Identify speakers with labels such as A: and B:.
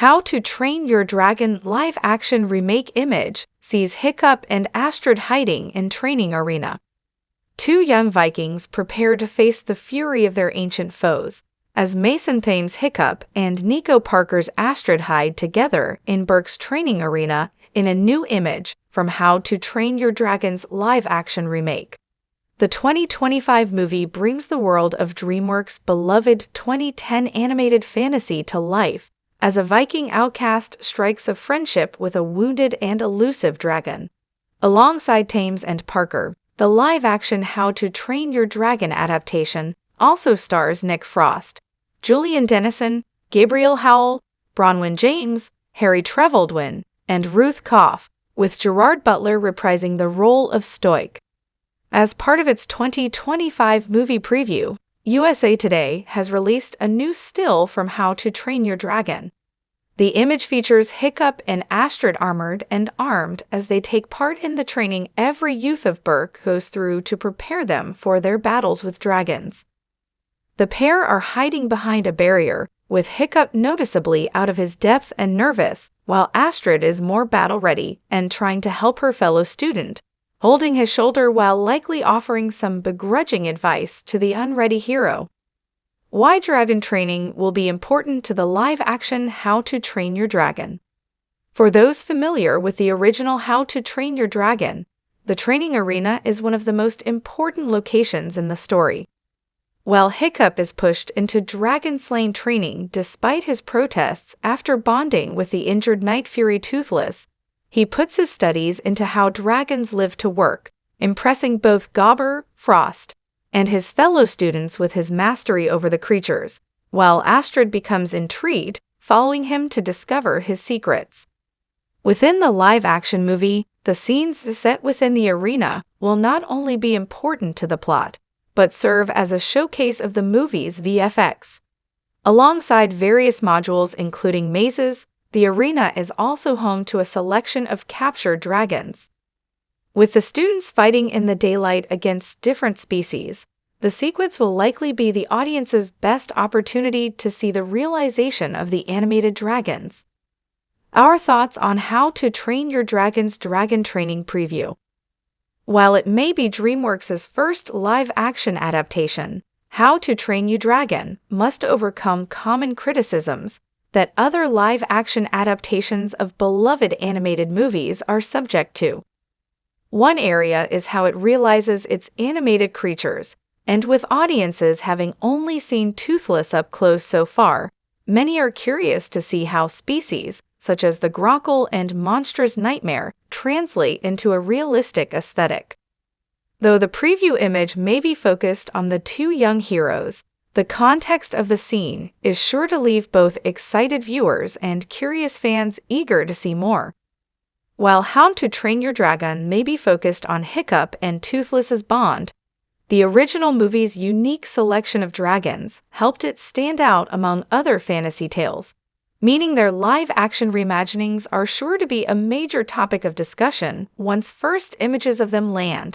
A: How to Train Your Dragon live-action remake image sees Hiccup and Astrid hiding in training arena. Two young Vikings prepare to face the fury of their ancient foes, as Mason Thames' Hiccup and Nico Parker's Astrid hide together in Berk's training arena in a new image from How to Train Your Dragon's live-action remake. The 2025 movie brings the world of DreamWorks' beloved 2010 animated fantasy to life, as a Viking outcast strikes a friendship with a wounded and elusive dragon. Alongside Thames and Parker, the live-action How to Train Your Dragon adaptation also stars Nick Frost, Julian Dennison, Gabriel Howell, Bronwyn James, Harry Trevelyan, and Ruth Koff, with Gerard Butler reprising the role of Stoic. As part of its 2025 movie preview, USA Today has released a new still from How to Train Your Dragon. The image features Hiccup and Astrid armored and armed as they take part in the training every youth of Berk goes through to prepare them for their battles with dragons. The pair are hiding behind a barrier, with Hiccup noticeably out of his depth and nervous, while Astrid is more battle-ready and trying to help her fellow student, holding his shoulder while likely offering some begrudging advice to the unready hero. Why dragon training will be important to the live-action How to Train Your Dragon. For those familiar with the original How to Train Your Dragon, the training arena is one of the most important locations in the story. While Hiccup is pushed into dragon-slaying training despite his protests after bonding with the injured Night Fury Toothless, he puts his studies into how dragons live to work, impressing both Gobber, Frost, and his fellow students with his mastery over the creatures, while Astrid becomes intrigued, following him to discover his secrets. Within the live-action movie, the scenes set within the arena will not only be important to the plot, but serve as a showcase of the movie's VFX. Alongside various modules including mazes, the arena is also home to a selection of captured dragons. With the students fighting in the daylight against different species, the sequence will likely be the audience's best opportunity to see the realization of the animated dragons. Our thoughts on How to Train Your Dragon's dragon training preview. While it may be DreamWorks' first live-action adaptation, How to Train Your Dragon must overcome common criticisms that other live-action adaptations of beloved animated movies are subject to. One area is how it realizes its animated creatures, and with audiences having only seen Toothless up close so far, many are curious to see how species, such as the Grockle and Monstrous Nightmare, translate into a realistic aesthetic. Though the preview image may be focused on the two young heroes, the context of the scene is sure to leave both excited viewers and curious fans eager to see more. While How to Train Your Dragon may be focused on Hiccup and Toothless's bond, the original movie's unique selection of dragons helped it stand out among other fantasy tales, meaning their live-action reimaginings are sure to be a major topic of discussion once first images of them land.